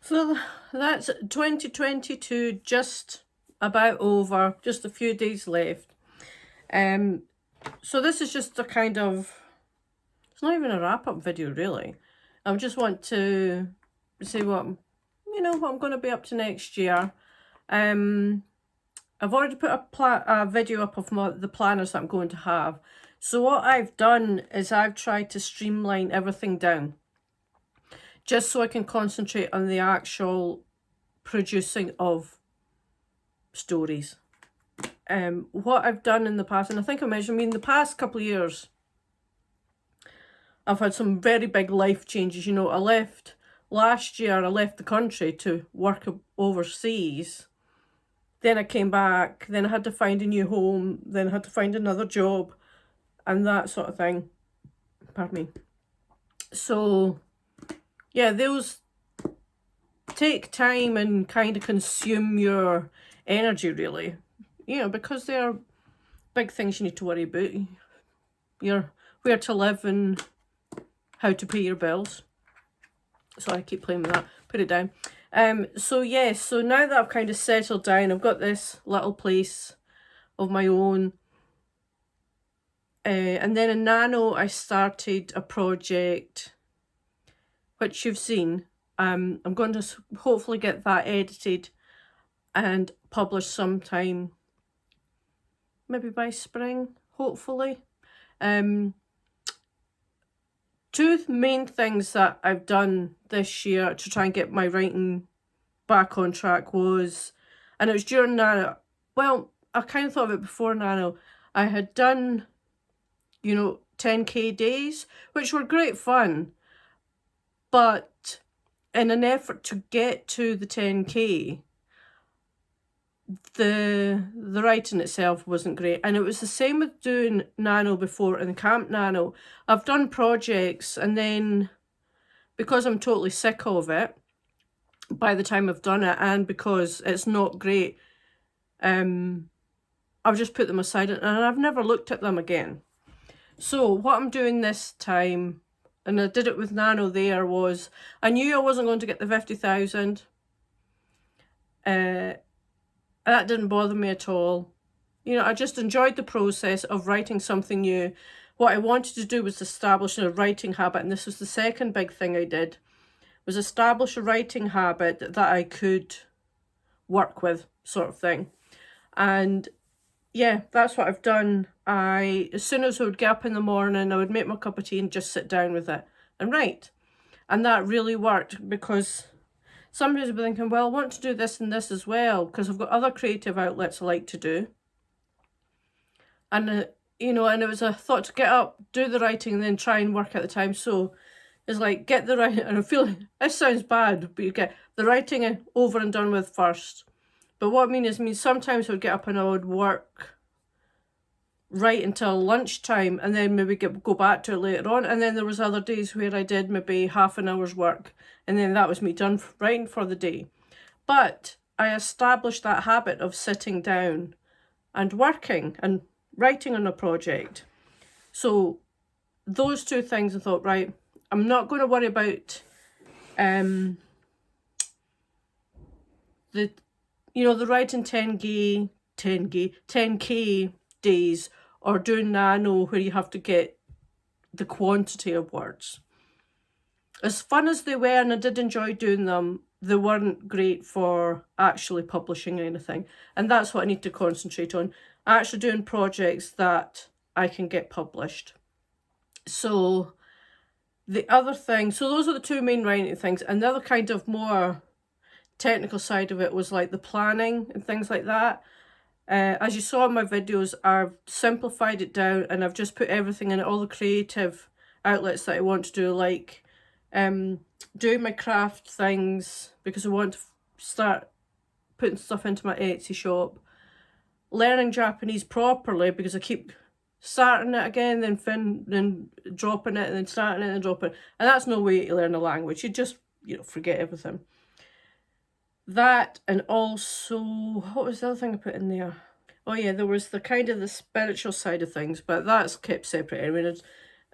So that's 2022 just about over, just a few days left. So this is just a kind of, it's not even a wrap-up video really. I just want to say what I'm going to be up to next year. I've already put a video up of the planners that I'm going to have. So what I've done is I've tried to streamline everything down, just so I can concentrate on the actual producing of stories. What I've done in the past, and I think I mentioned, the past couple of years, I've had some very big life changes. Last year I left the country to work overseas. Then I came back, then I had to find a new home, then I had to find another job, and that sort of thing. Pardon me. So, yeah, those take time and kind of consume your energy, really. Because they're big things you need to worry about. Where to live and how to pay your bills. So I keep playing with that. Put it down. So now that I've kind of settled down, I've got this little place of my own. And then in Nano, I started a project, which you've seen. I'm going to hopefully get that edited and published sometime, maybe by spring, hopefully. Two main things that I've done this year to try and get my writing back on track was, and it was during Nano, well, I kind of thought of it before Nano. I had done, 10k days, which were great fun, but in an effort to get to the 10k, the writing itself wasn't great. And it was the same with doing Nano before in Camp Nano. I've done projects, and then because I'm totally sick of it by the time I've done it, and because it's not great, I've just put them aside and I've never looked at them again. So what I'm doing this time, and I did it with Nano there, was I knew I wasn't going to get the 50,000. That didn't bother me at all. I just enjoyed the process of writing something new. What I wanted to do was establish a writing habit, and this was the second big thing I did, was establish a writing habit that I could work with, sort of thing. And yeah, that's what I've done. As soon as I would get up in the morning, I would make my cup of tea and just sit down with it and write. And that really worked, because somebody's been thinking, well, I want to do this and this as well, because I've got other creative outlets I like to do. And, and it was a thought to get up, do the writing, and then try and work at the time. So it's like, get the writing, and I feel, this sounds bad, but you get the writing over and done with first. But what I mean is, sometimes I would get up and I would write until lunchtime, and then maybe go back to it later on. And then there was other days where I did maybe half an hour's work, and then that was me done writing for the day. But I established that habit of sitting down and working and writing on a project. So those two things, I thought, right, I'm not going to worry about the writing 10k days, or doing Nano where you have to get the quantity of words. As fun as they were, and I did enjoy doing them, they weren't great for actually publishing anything. And that's what I need to concentrate on, actually doing projects that I can get published. So the other thing, so those are the two main writing things. And the other kind of more technical side of it was like the planning and things like that. As you saw in my videos, I've simplified it down, and I've just put everything in, all the creative outlets that I want to do, like doing my craft things, because I want to start putting stuff into my Etsy shop, learning Japanese properly, because I keep starting it again, then dropping it, and then starting it and dropping it, and that's no way to learn a language. You just forget everything. That, and also, what was the other thing I put in there? Oh yeah, there was the kind of the spiritual side of things, but that's kept separate anyway.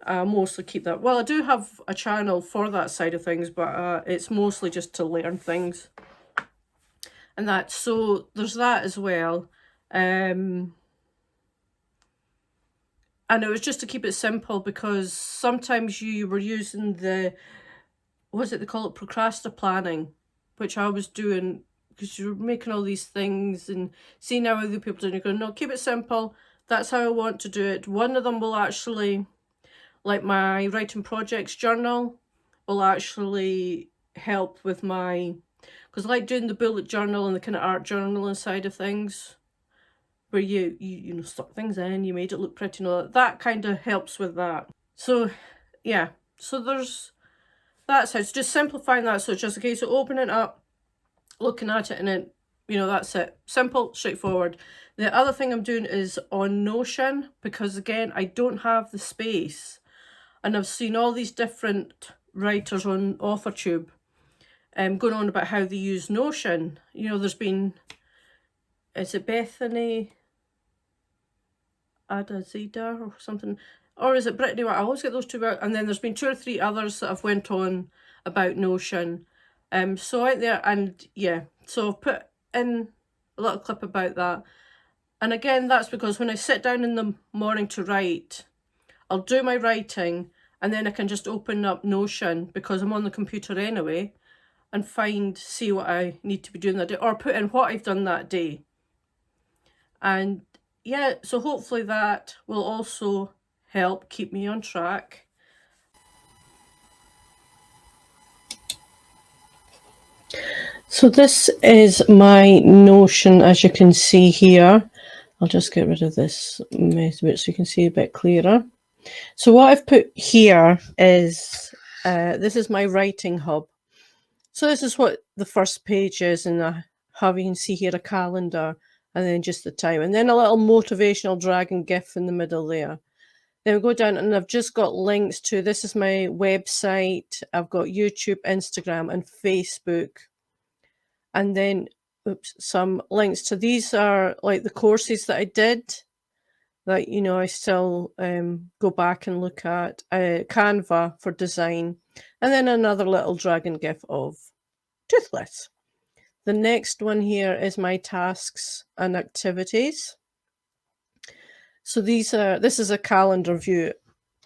I mostly keep that. Well, I do have a channel for that side of things, but it's mostly just to learn things. And that, so there's that as well. And it was just to keep it simple, because sometimes you were using the, what is it they call it, procrastinator planning, which I was doing, because you're making all these things and seeing how other people do it, and you're going, no, keep it simple. That's how I want to do it. One of them will actually, like my writing projects journal, will actually help with my, because I like doing the bullet journal and the kind of art journaling side of things, where you know, stuck things in, you made it look pretty, and all that. That kind of helps with that. So yeah, so there's, that's how it's just simplifying that. So it's just a case of opening it up, looking at it, and then, you know, that's it. Simple, straightforward. The other thing I'm doing is on Notion, because again, I don't have the space, and I've seen all these different writers on authortube going on about how they use Notion. You know, there's been, is it Bethany Adazida or something, or is it Brittany? I always get those two out. And then there's been 2 or 3 others that have went on about Notion. So out there, and yeah, so I've put in a little clip about that. And again, that's because when I sit down in the morning to write, I'll do my writing, and then I can just open up Notion, because I'm on the computer anyway, and see what I need to be doing that day, or put in what I've done that day. And yeah, so hopefully that will also help keep me on track. So this is my Notion, as you can see here. I'll just get rid of this mess bit so you can see a bit clearer. So what I've put here is, this is my writing hub. So this is what the first page is, and I have, you can see here, a calendar, and then just the time, and then a little motivational dragon gif in the middle there. Then we go down, and I've just got links to, this is my website, I've got YouTube, Instagram, and Facebook. And then, oops, some links to, these are like the courses that I did, that, you know, I still go back and look at, Canva for design, and then another little dragon gif of Toothless. The next one here is my tasks and activities. So this is a calendar view.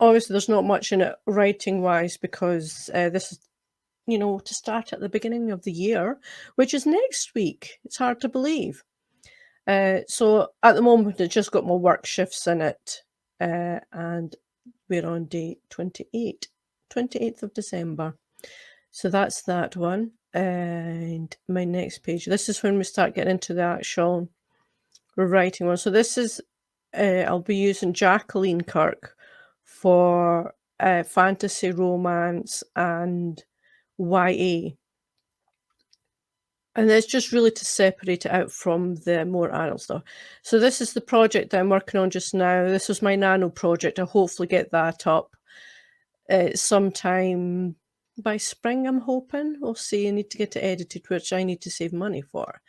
Obviously, there's not much in it writing-wise, because this is, you know, to start at the beginning of the year, which is next week. It's hard to believe. So at the moment, it's just got my work shifts in it, and we're on day 28th of December. So that's that one. And my next page, this is when we start getting into the actual writing one. So this is, I'll be using Jacqueline Kirk for fantasy, romance, and YA. And it's just really to separate it out from the more adult stuff. So this is the project that I'm working on just now. This was my nano project. I'll hopefully get that up sometime by spring, I'm hoping. We'll see. I need to get it edited, which I need to save money for.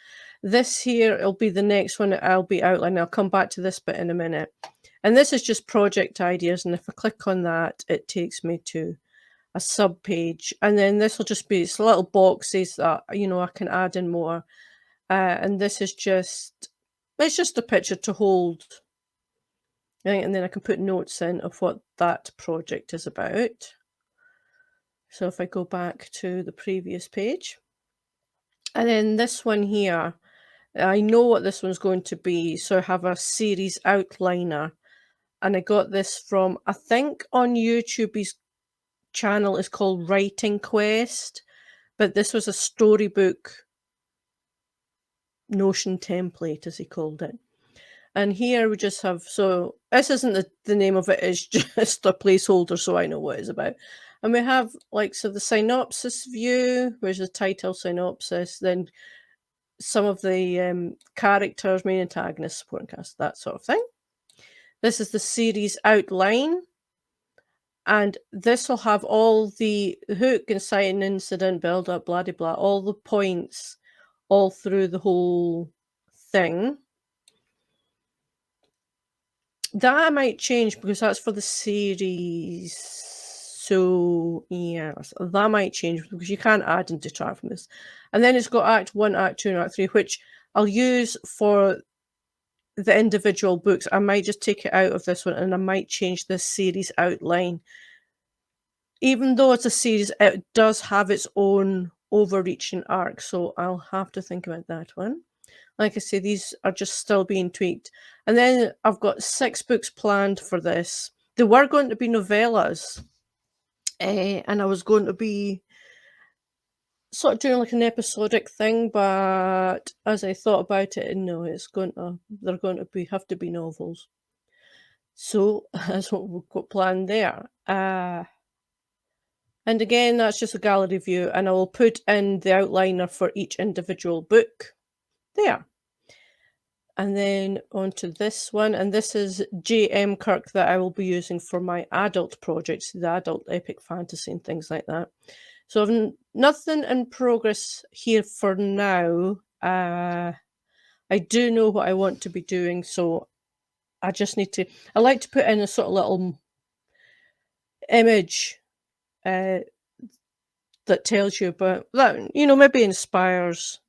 This here, it'll be the next one I'll be outlining. I'll come back to this bit in a minute. And this is just project ideas. And if I click on that, it takes me to a sub page, and then this will just be, it's little boxes that, you know, I can add in more. And this is just, it's just a picture to hold, right? And then I can put notes in of what that project is about. So if I go back to the previous page, and then this one here, I know what this one's going to be. So I have a series outliner, and I got this from, I think on YouTube, his channel is called Writing Quest, but this was a storybook Notion template, as he called it. And here we just have, so this isn't the name of it, it's just a placeholder so I know what it's about. And we have, like, so the synopsis view, where's the title, synopsis, then some of the characters, main antagonists, supporting cast, that sort of thing. This is the series outline, and this will have all the hook, inciting incident, build up, blah, blah, blah, all the points all through the whole thing. That I might change because that's for the series. So, yes, that might change because you can't add and detract from this. And then it's got Act 1, Act 2, and Act 3, which I'll use for the individual books. I might just take it out of this one and I might change this series outline. Even though it's a series, it does have its own overreaching arc, so I'll have to think about that one. Like I say, these are just still being tweaked. And then I've got 6 books planned for this. They were going to be novellas, and I was going to be sort of doing like an episodic thing, but as I thought about it, no, they're going to have to be novels. So that's what we've got planned there. And again, that's just a gallery view, and I will put in the outliner for each individual book there. And then onto this one, and this is J.M. Kirk that I will be using for my adult projects, the adult epic fantasy and things like that. So I've nothing in progress here for now. I do know what I want to be doing, so I just need to. I like to put in a sort of little image that tells you about that, maybe inspires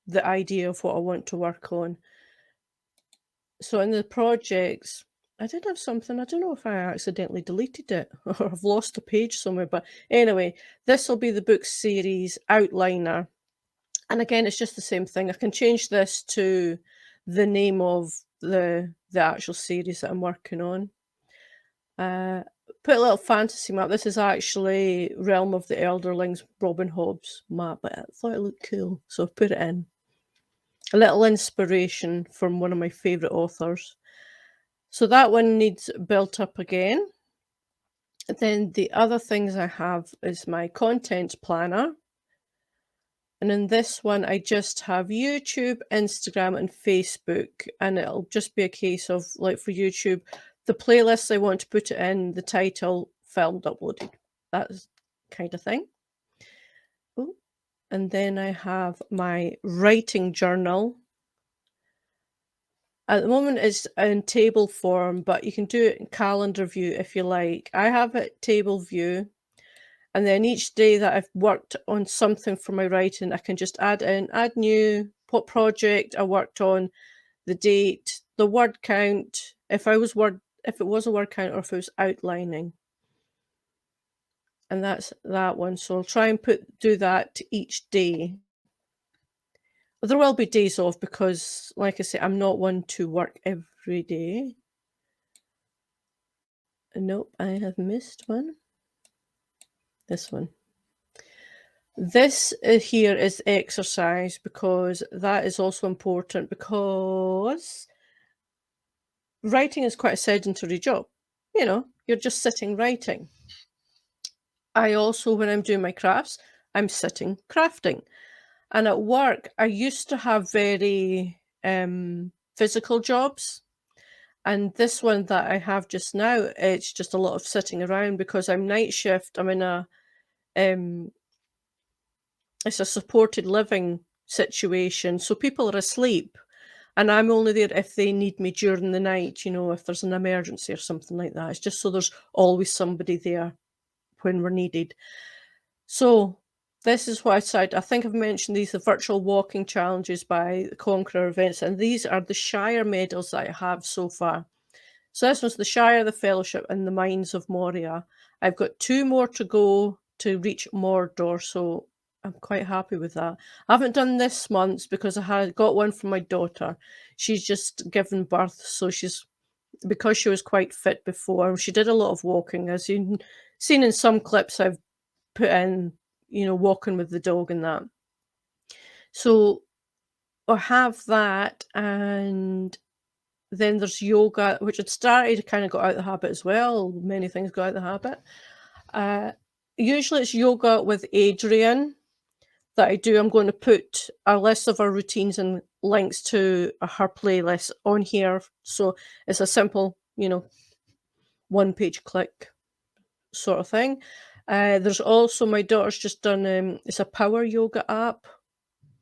the idea of what I want to work on. So in the projects, I did have something. I don't know if I accidentally deleted it or I've lost a page somewhere. But anyway, this will be the book series outliner. And again, it's just the same thing. I can change this to the name of the actual series that I'm working on. Put a little fantasy map. This is actually Realm of the Elderlings Robin Hobb's map, but I thought it looked cool, so I've put it in. A little inspiration from one of my favourite authors. So that one needs built up again. Then the other things I have is my content planner. And in this one, I just have YouTube, Instagram, and Facebook. And it'll just be a case of, like for YouTube, the playlists I want to put it in, the title, filmed, uploaded. That's kind of thing. Ooh. And then I have my writing journal. At the moment, it's in table form, but you can do it in calendar view if you like. I have it table view, and then each day that I've worked on something for my writing, I can just add new, what project I worked on, the date, the word count, if it was a word count or if it was outlining. And that's that one. So I'll try and do that each day. There will be days off because, like I say, I'm not one to work every day. Nope, I have missed one. This one. This here is exercise because that is also important because writing is quite a sedentary job. You're just sitting writing. I also, when I'm doing my crafts, I'm sitting crafting. And at work, I used to have very physical jobs. And this one that I have just now, it's just a lot of sitting around because I'm night shift. I'm in it's a supported living situation. So people are asleep and I'm only there if they need me during the night, if there's an emergency or something like that. It's just so there's always somebody there when we're needed. So this is what I decided. I think I've mentioned these, the virtual walking challenges by the Conqueror events, and these are the Shire medals that I have so far. So this was the Shire, the Fellowship, and the Mines of Moria. I've got 2 more to go to reach Mordor, so I'm quite happy with that. I haven't done this month's because I had got one from my daughter. She's just given birth, so because she was quite fit before, she did a lot of walking. As you've seen in some clips I've put in, walking with the dog and that. So I have that, and then there's yoga, which had started, kind of got out of the habit as well. Many things got out of the habit. Usually it's yoga with Adrian that I do. I'm going to put a list of our routines and links to her playlist on here. So it's a simple, 1-page click sort of thing. There's also, my daughter's just done, it's a power yoga app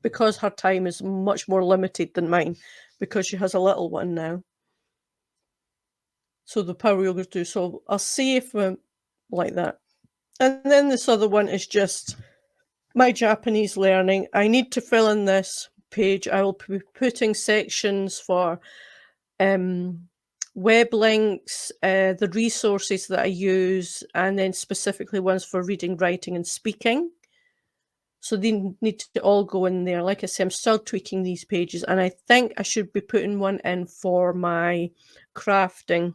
because her time is much more limited than mine because she has a little one now. So the power yoga do. So I'll see if like that. And then this other one is just my Japanese learning. I need to fill in this page. I will be putting sections for web links, the resources that I use, and then specifically ones for reading, writing, and speaking. So they need to all go in there. Like I say, I'm still tweaking these pages, and I think I should be putting one in for my crafting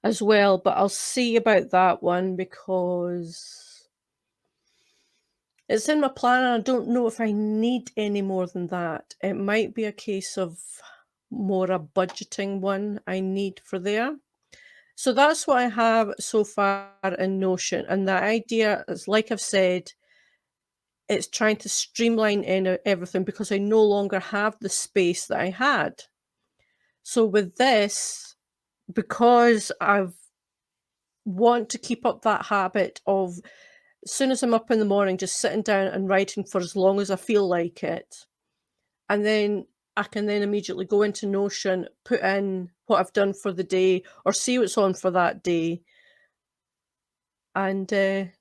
as well, but I'll see about that one because it's in my plan and I don't know if I need any more than that. It might be a case of more a budgeting one I need for there. So that's what I have so far in Notion, and the idea is, like I've said, it's trying to streamline everything because I no longer have the space that I had. So with this, because I've want to keep up that habit of, as soon as I'm up in the morning, just sitting down and writing for as long as I feel like it. And then I can then immediately go into Notion, put in what I've done for the day or see what's on for that day. And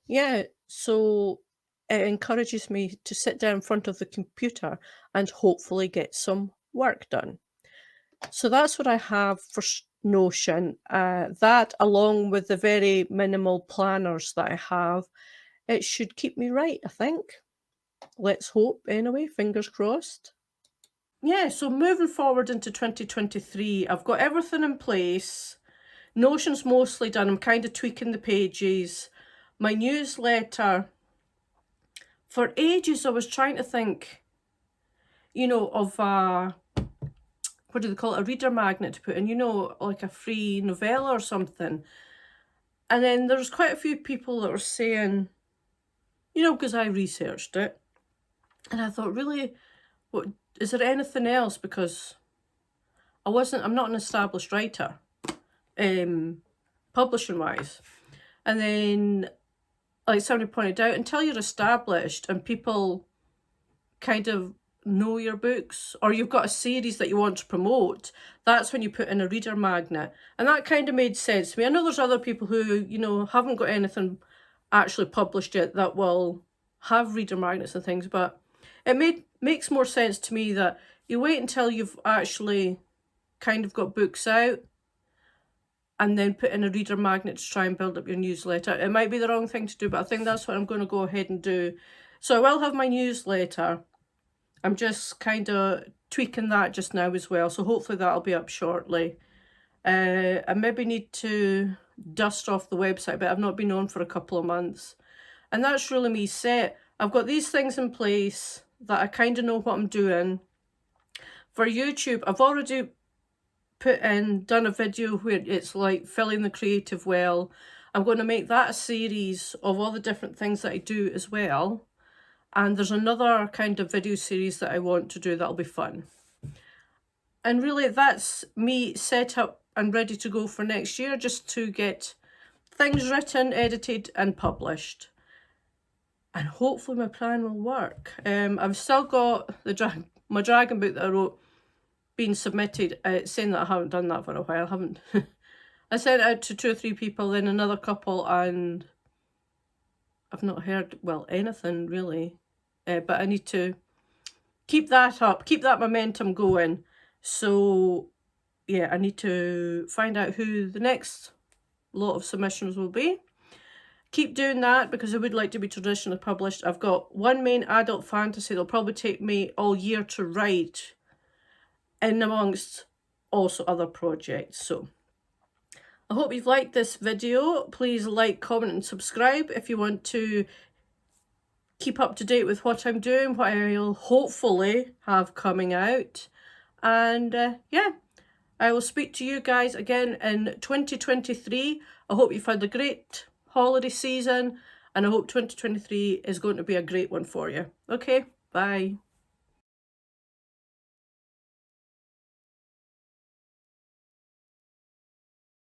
yeah, so it encourages me to sit down in front of the computer and hopefully get some work done. So that's what I have for Notion. That, along with the very minimal planners that I have, it should keep me right, I think. Let's hope, anyway, fingers crossed. Yeah, so moving forward into 2023, I've got everything in place. Notion's mostly done. I'm kind of tweaking the pages. My newsletter, for ages I was trying to think, you know, of what do they call it, a reader magnet to put in, you know, like a free novella or something. And then there's quite a few people that were saying, you know, because I researched it, and I thought, really, what is there anything else? Because I'm not an established writer, publishing wise. And then, like somebody pointed out, until you're established and people kind of know your books, or you've got a series that you want to promote, that's when you put in a reader magnet. And that kind of made sense to me. I know there's other people who, you know, haven't got anything actually published yet that will have reader magnets and things, but it makes more sense to me that you wait until you've actually kind of got books out and then put in a reader magnet to try and build up your newsletter. It might be the wrong thing to do, but I think that's what I'm going to go ahead and do. So I will have my newsletter. I'm just kind of tweaking that just now as well. So hopefully that'll be up shortly. I maybe need to dust off the website, but I've not been on for a couple of months. And that's really me set. I've got these things in place that I kind of know what I'm doing. For YouTube, I've already done a video where it's like filling the creative well. I'm going to make that a series of all the different things that I do as well. And there's another kind of video series that I want to do that'll be fun. And really that's me set up and ready to go for next year, just to get things written, edited and published. And hopefully my plan will work. I've still got my dragon book that I wrote being submitted, saying that I haven't done that for a while. I sent it out to 2 or 3 people, then another couple, and I've not heard, well, anything really. But I need to keep that up, keep that momentum going. So yeah, I need to find out who the next lot of submissions will be. Keep doing that because I would like to be traditionally published. I've got one main adult fantasy that'll probably take me all year to write, in amongst also other projects. So I hope you've liked this video. Please like, comment and subscribe if you want to keep up to date with what I'm doing, what I'll hopefully have coming out. And yeah, I will speak to you guys again in 2023. I hope you've had a great holiday season, and I hope 2023 is going to be a great one for you. Okay, bye.